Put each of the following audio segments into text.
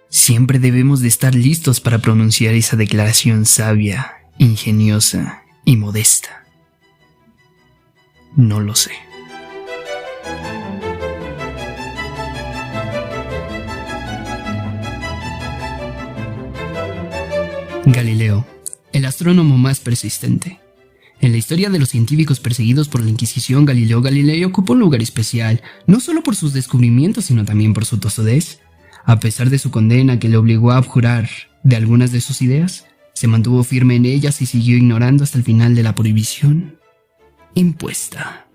Siempre debemos de estar listos para pronunciar esa declaración sabia, ingeniosa y modesta. No lo sé. Galileo, el astrónomo más persistente. En la historia de los científicos perseguidos por la Inquisición, Galileo Galilei ocupó un lugar especial, no solo por sus descubrimientos, sino también por su tozudez. A pesar de su condena que le obligó a abjurar de algunas de sus ideas, se mantuvo firme en ellas y siguió ignorando hasta el final de la prohibición impuesta.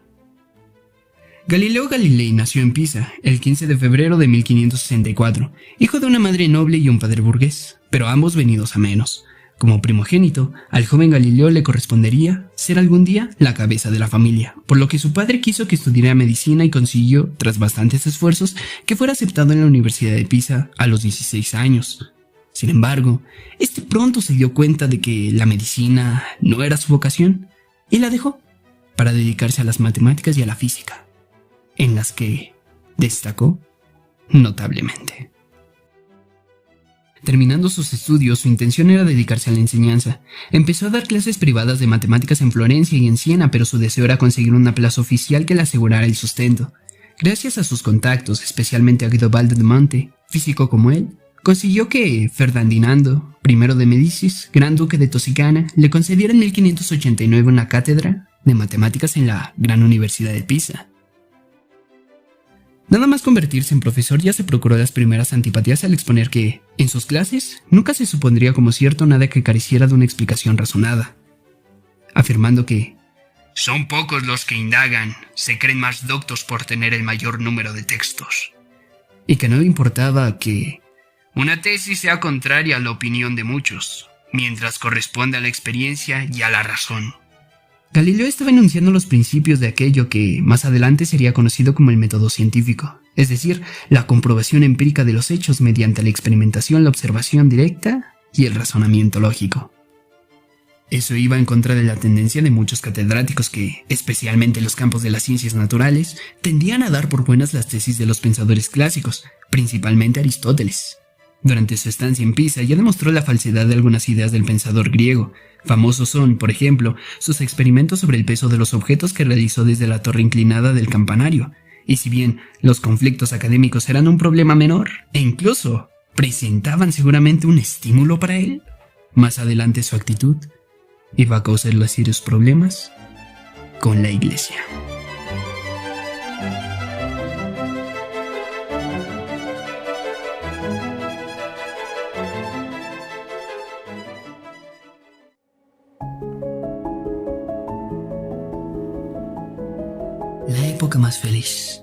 Galileo Galilei nació en Pisa el 15 de febrero de 1564, hijo de una madre noble y un padre burgués, pero ambos venidos a menos. Como primogénito, al joven Galileo le correspondería ser algún día la cabeza de la familia, por lo que su padre quiso que estudiara medicina y consiguió, tras bastantes esfuerzos, que fuera aceptado en la Universidad de Pisa a los 16 años. Sin embargo, este pronto se dio cuenta de que la medicina no era su vocación y la dejó para dedicarse a las matemáticas y a la física, en las que destacó notablemente. Terminando sus estudios, su intención era dedicarse a la enseñanza. Empezó a dar clases privadas de matemáticas en Florencia y en Siena, pero su deseo era conseguir una plaza oficial que le asegurara el sustento. Gracias a sus contactos, especialmente a Guidobaldo de Monte, físico como él, consiguió que Ferdinando I de Medicis, gran duque de Toscana, le concediera en 1589 una cátedra de matemáticas en la Gran Universidad de Pisa. Nada más convertirse en profesor ya se procuró las primeras antipatías al exponer que, en sus clases, nunca se supondría como cierto nada que careciera de una explicación razonada, afirmando que son pocos los que indagan, se creen más doctos por tener el mayor número de textos, y que no le importaba que una tesis sea contraria a la opinión de muchos, mientras corresponde a la experiencia y a la razón. Galileo estaba enunciando los principios de aquello que más adelante sería conocido como el método científico, es decir, la comprobación empírica de los hechos mediante la experimentación, la observación directa y el razonamiento lógico. Eso iba en contra de la tendencia de muchos catedráticos que, especialmente en los campos de las ciencias naturales, tendían a dar por buenas las tesis de los pensadores clásicos, principalmente Aristóteles. Durante su estancia en Pisa ya demostró la falsedad de algunas ideas del pensador griego. Famosos son, por ejemplo, sus experimentos sobre el peso de los objetos que realizó desde la torre inclinada del campanario. Y si bien los conflictos académicos eran un problema menor, e incluso presentaban seguramente un estímulo para él, más adelante su actitud iba a causarle serios problemas con la Iglesia. La época más feliz.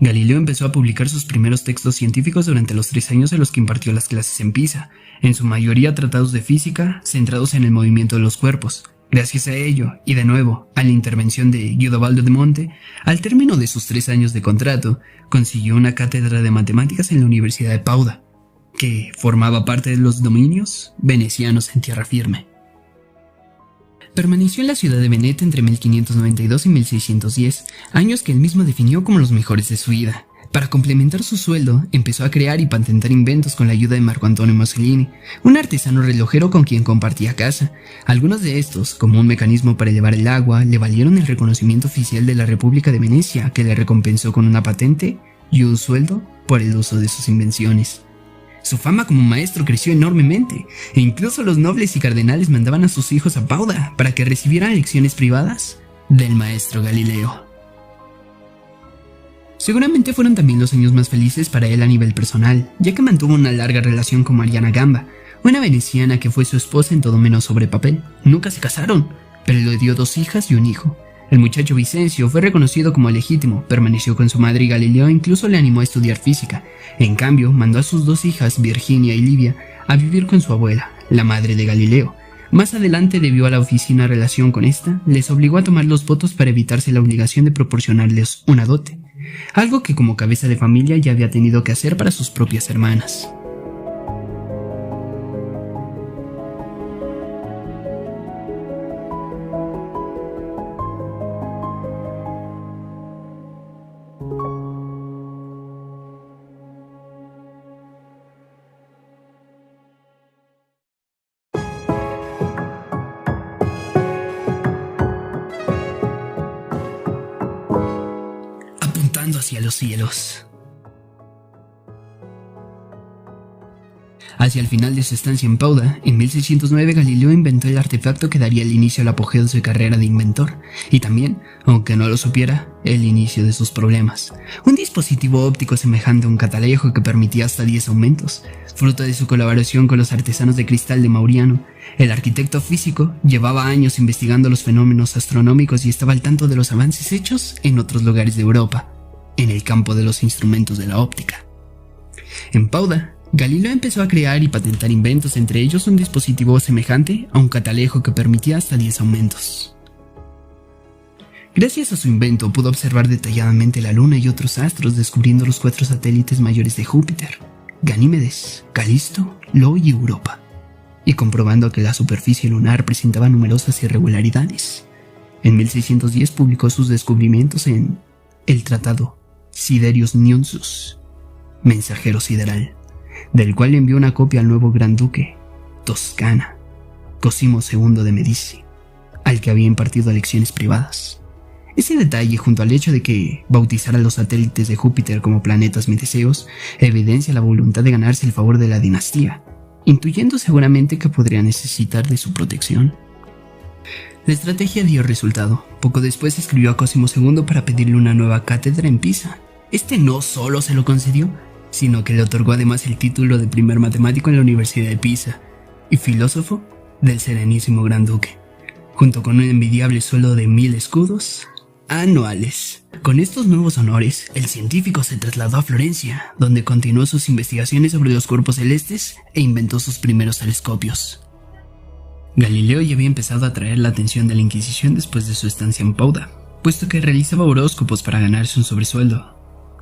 Galileo empezó a publicar sus primeros textos científicos durante los 3 años en los que impartió las clases en Pisa, en su mayoría tratados de física centrados en el movimiento de los cuerpos. Gracias a ello, y de nuevo, a la intervención de Guidobaldo de Monte, al término de sus 3 años de contrato, consiguió una cátedra de matemáticas en la Universidad de Padua, que formaba parte de los dominios venecianos en tierra firme. Permaneció en la ciudad de Veneta entre 1592 y 1610, años que él mismo definió como los mejores de su vida. Para complementar su sueldo, empezó a crear y patentar inventos con la ayuda de Marco Antonio Mussolini, un artesano relojero con quien compartía casa. Algunos de estos, como un mecanismo para elevar el agua, le valieron el reconocimiento oficial de la República de Venecia, que le recompensó con una patente y un sueldo por el uso de sus invenciones. Su fama como maestro creció enormemente, e incluso los nobles y cardenales mandaban a sus hijos a Padua para que recibieran lecciones privadas del maestro Galileo. Seguramente fueron también los años más felices para él a nivel personal, ya que mantuvo una larga relación con Mariana Gamba, una veneciana que fue su esposa en todo menos sobre papel. Nunca se casaron, pero le dio 2 hijas y un hijo. El muchacho Vicencio fue reconocido como legítimo, permaneció con su madre y Galileo incluso le animó a estudiar física. En cambio, mandó a sus 2 hijas, Virginia y Livia, a vivir con su abuela, la madre de Galileo. Más adelante, debido a la oficina relación con esta, les obligó a tomar los votos para evitarse la obligación de proporcionarles una dote, algo que como cabeza de familia ya había tenido que hacer para sus propias hermanas. apuntando hacia los cielos. Hacia el final de su estancia en Pauda, en 1609 Galileo inventó el artefacto que daría el inicio al apogeo de su carrera de inventor, y también, aunque no lo supiera, el inicio de sus problemas. Un dispositivo óptico semejante a un catalejo que permitía hasta 10 aumentos. Fruto de su colaboración con los artesanos de cristal de Mauriano, el arquitecto físico llevaba años investigando los fenómenos astronómicos y estaba al tanto de los avances hechos en otros lugares de Europa, en el campo de los instrumentos de la óptica. En Pauda, Galileo empezó a crear y patentar inventos, entre ellos un dispositivo semejante a un catalejo que permitía hasta 10 aumentos. Gracias a su invento pudo observar detalladamente la Luna y otros astros, descubriendo los 4 satélites mayores de Júpiter, Ganímedes, Calisto, Io y Europa, y comprobando que la superficie lunar presentaba numerosas irregularidades. En 1610 publicó sus descubrimientos en el Tratado Siderius Nuncius, mensajero sideral, del cual envió una copia al nuevo Gran Duque Toscana, Cosimo II de Medici, al que había impartido lecciones privadas. Ese detalle, junto al hecho de que bautizara a los satélites de Júpiter como planetas medeseos, evidencia la voluntad de ganarse el favor de la dinastía, intuyendo seguramente que podría necesitar de su protección. La estrategia dio resultado. Poco después escribió a Cosimo II para pedirle una nueva cátedra en Pisa. Este no solo se lo concedió, sino que le otorgó además el título de primer matemático en la Universidad de Pisa y filósofo del Serenísimo Gran Duque, junto con un envidiable sueldo de 1000 escudos anuales. Con estos nuevos honores, el científico se trasladó a Florencia, donde continuó sus investigaciones sobre los cuerpos celestes e inventó sus primeros telescopios. Galileo ya había empezado a atraer la atención de la Inquisición después de su estancia en Pauda, puesto que realizaba horóscopos para ganarse un sobresueldo,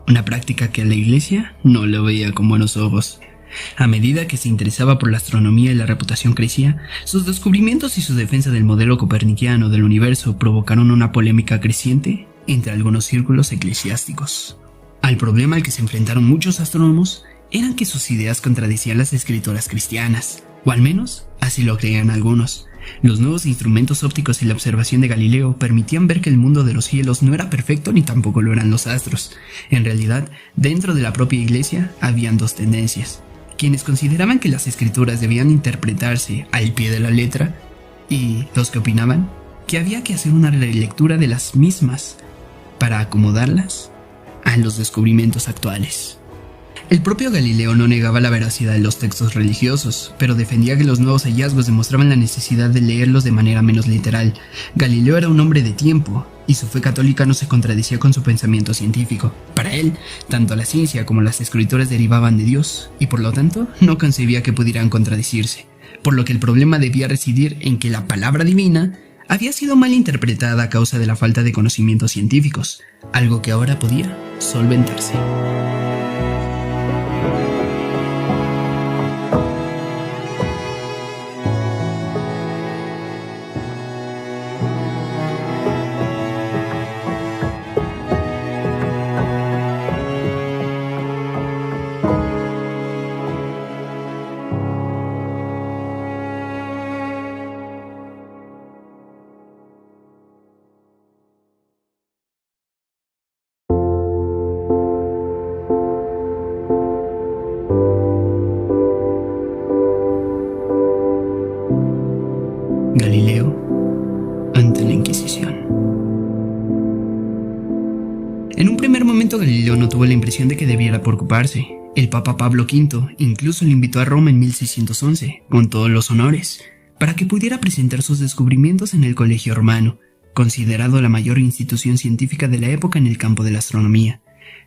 una práctica que a la Iglesia no lo veía con buenos ojos. A medida que se interesaba por la astronomía y la reputación crecía, sus descubrimientos y su defensa del modelo copernicano del universo provocaron una polémica creciente entre algunos círculos eclesiásticos. Al problema al que se enfrentaron muchos astrónomos eran que sus ideas contradecían las escrituras cristianas, o al menos así lo creían algunos. Los nuevos instrumentos ópticos y la observación de Galileo permitían ver que el mundo de los cielos no era perfecto ni tampoco lo eran los astros. En realidad, dentro de la propia Iglesia habían dos tendencias: quienes consideraban que las escrituras debían interpretarse al pie de la letra, y los que opinaban que había que hacer una relectura de las mismas para acomodarlas a los descubrimientos actuales. El propio Galileo no negaba la veracidad de los textos religiosos, pero defendía que los nuevos hallazgos demostraban la necesidad de leerlos de manera menos literal. Galileo era un hombre de tiempo, y su fe católica no se contradecía con su pensamiento científico. Para él, tanto la ciencia como las escrituras derivaban de Dios, y por lo tanto no concebía que pudieran contradecirse, por lo que el problema debía residir en que la palabra divina había sido mal interpretada a causa de la falta de conocimientos científicos, algo que ahora podía solventarse. Galileo ante la Inquisición. En un primer momento Galileo no tuvo la impresión de que debiera preocuparse. El Papa Pablo V incluso le invitó a Roma en 1611, con todos los honores, para que pudiera presentar sus descubrimientos en el Colegio Romano, considerado la mayor institución científica de la época en el campo de la astronomía.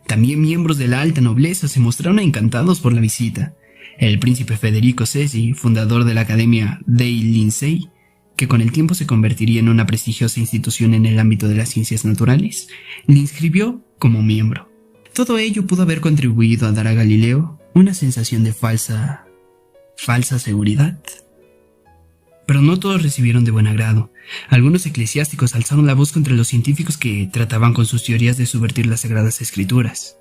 También miembros de la alta nobleza se mostraron encantados por la visita. El príncipe Federico Cesi, fundador de la Academia dei Lincei, que con el tiempo se convertiría en una prestigiosa institución en el ámbito de las ciencias naturales, le inscribió como miembro. Todo ello pudo haber contribuido a dar a Galileo una sensación de falsa seguridad. Pero no todos recibieron de buen agrado. Algunos eclesiásticos alzaron la voz contra los científicos que trataban con sus teorías de subvertir las sagradas escrituras,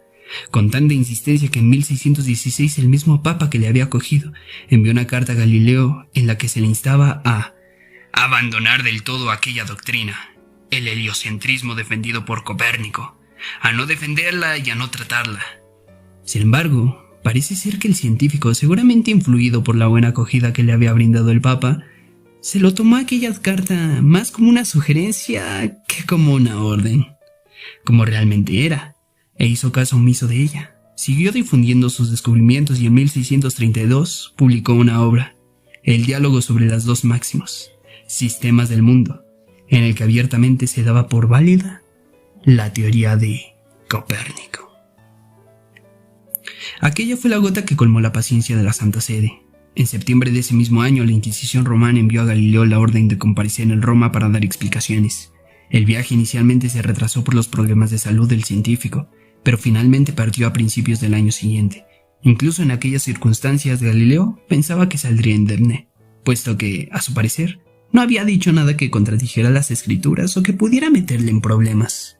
con tanta insistencia que en 1616 el mismo papa que le había acogido envió una carta a Galileo en la que se le instaba a abandonar del todo aquella doctrina el heliocentrismo defendido por Copérnico, a no defenderla y a no tratarla. Sin embargo, parece ser que el científico, seguramente influido por la buena acogida que le había brindado el Papa, se lo tomó aquella carta más como una sugerencia que como una orden, como realmente era, e hizo caso omiso de ella. Siguió difundiendo sus descubrimientos y en 1632 publicó una obra, El diálogo sobre las dos máximos, sistemas del mundo, en el que abiertamente se daba por válida la teoría de Copérnico. Aquella fue la gota que colmó la paciencia de la Santa Sede. En septiembre de ese mismo año, la Inquisición romana envió a Galileo la orden de comparecer en Roma para dar explicaciones. El viaje inicialmente se retrasó por los problemas de salud del científico, pero finalmente partió a principios del año siguiente. Incluso en aquellas circunstancias, Galileo pensaba que saldría indemne, puesto que, a su parecer, no había dicho nada que contradijera las escrituras o que pudiera meterle en problemas.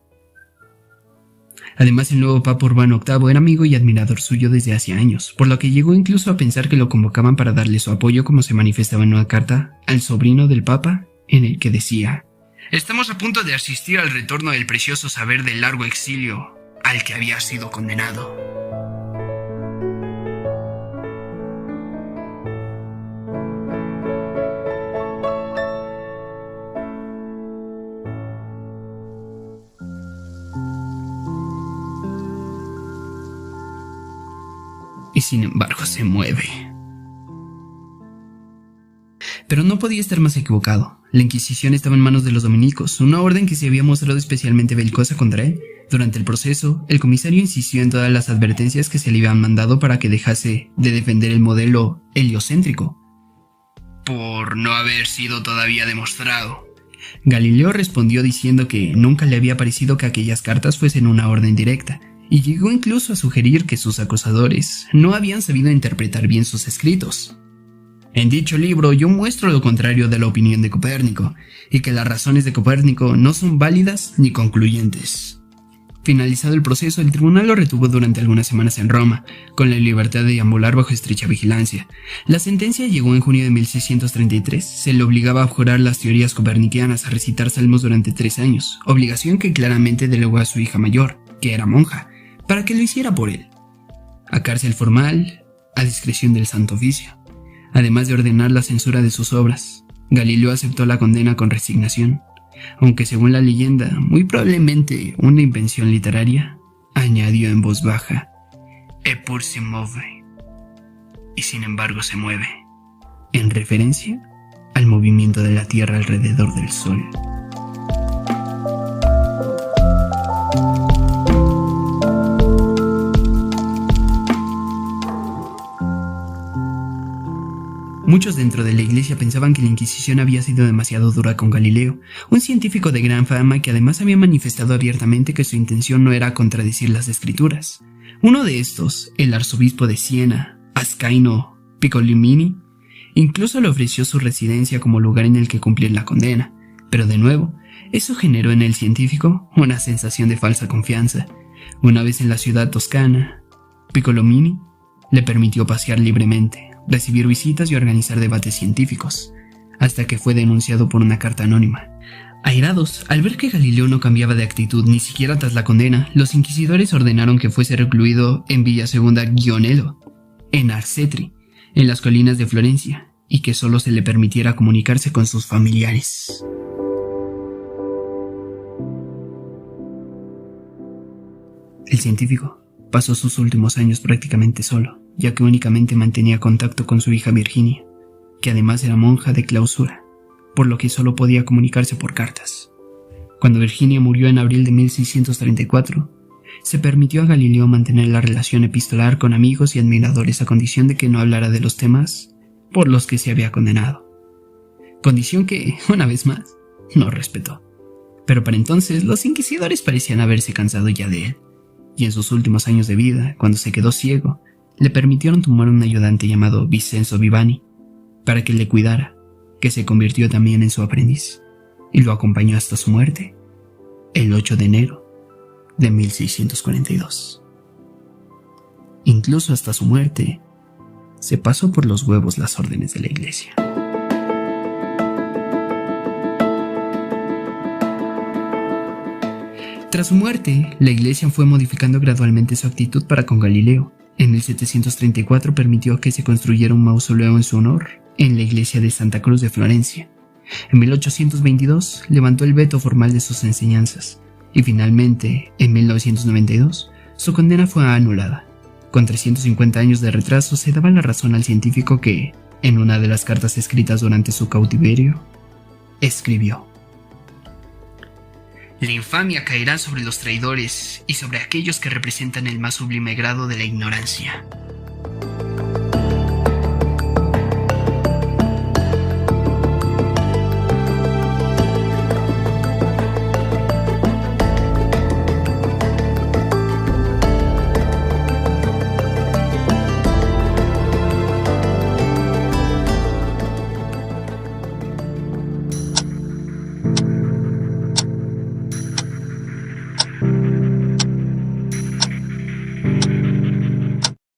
Además, el nuevo Papa Urbano VIII era amigo y admirador suyo desde hace años, por lo que llegó incluso a pensar que lo convocaban para darle su apoyo, como se manifestaba en una carta al sobrino del Papa, en el que decía: «Estamos a punto de asistir al retorno del precioso saber del largo exilio al que había sido condenado». Y sin embargo se mueve. Pero no podía estar más equivocado. La Inquisición estaba en manos de los dominicos, una orden que se había mostrado especialmente belicosa contra él. Durante el proceso, el comisario insistió en todas las advertencias que se le habían mandado para que dejase de defender el modelo heliocéntrico, por no haber sido todavía demostrado. Galileo respondió diciendo que nunca le había parecido que aquellas cartas fuesen una orden directa, y llegó incluso a sugerir que sus acusadores no habían sabido interpretar bien sus escritos. En dicho libro yo muestro lo contrario de la opinión de Copérnico, y que las razones de Copérnico no son válidas ni concluyentes. Finalizado el proceso, el tribunal lo retuvo durante algunas semanas en Roma, con la libertad de deambular bajo estrecha vigilancia. La sentencia llegó en junio de 1633, se le obligaba a jurar las teorías copernicanas, a recitar salmos durante 3 años, obligación que claramente delegó a su hija mayor, que era monja, para que lo hiciera por él, a cárcel formal, a discreción del Santo Oficio, además de ordenar la censura de sus obras. Galileo aceptó la condena con resignación, aunque según la leyenda, muy probablemente una invención literaria, añadió en voz baja: «Eppur si muove», y sin embargo se mueve, en referencia al movimiento de la Tierra alrededor del Sol. Muchos dentro de la iglesia pensaban que la Inquisición había sido demasiado dura con Galileo, un científico de gran fama que además había manifestado abiertamente que su intención no era contradecir las escrituras. Uno de estos, el arzobispo de Siena, Ascanio Piccolomini, incluso le ofreció su residencia como lugar en el que cumplir la condena, pero de nuevo, eso generó en el científico una sensación de falsa confianza. Una vez en la ciudad toscana, Piccolomini le permitió pasear libremente, recibir visitas y organizar debates científicos, hasta que fue denunciado por una carta anónima. Airados, al ver que Galileo no cambiaba de actitud ni siquiera tras la condena, los inquisidores ordenaron que fuese recluido en Villa Segunda Gionello, en Arcetri, en las colinas de Florencia, y que solo se le permitiera comunicarse con sus familiares. El científico pasó sus últimos años prácticamente solo, ya que únicamente mantenía contacto con su hija Virginia, que además era monja de clausura, por lo que solo podía comunicarse por cartas. Cuando Virginia murió en abril de 1634, se permitió a Galileo mantener la relación epistolar con amigos y admiradores a condición de que no hablara de los temas por los que se había condenado. Condición que, una vez más, no respetó. Pero para entonces los inquisidores parecían haberse cansado ya de él, y en sus últimos años de vida, cuando se quedó ciego, le permitieron tomar un ayudante llamado Vincenzo Vivani para que le cuidara, que se convirtió también en su aprendiz, y lo acompañó hasta su muerte, el 8 de enero de 1642. Incluso hasta su muerte, se pasó por los huevos las órdenes de la iglesia. Tras su muerte, la Iglesia fue modificando gradualmente su actitud para con Galileo. En 1734 permitió que se construyera un mausoleo en su honor en la iglesia de Santa Cruz de Florencia. En 1822 levantó el veto formal de sus enseñanzas y finalmente, en 1992, su condena fue anulada. Con 350 años de retraso se daba la razón al científico que, en una de las cartas escritas durante su cautiverio, escribió: la infamia caerá sobre los traidores y sobre aquellos que representan el más sublime grado de la ignorancia.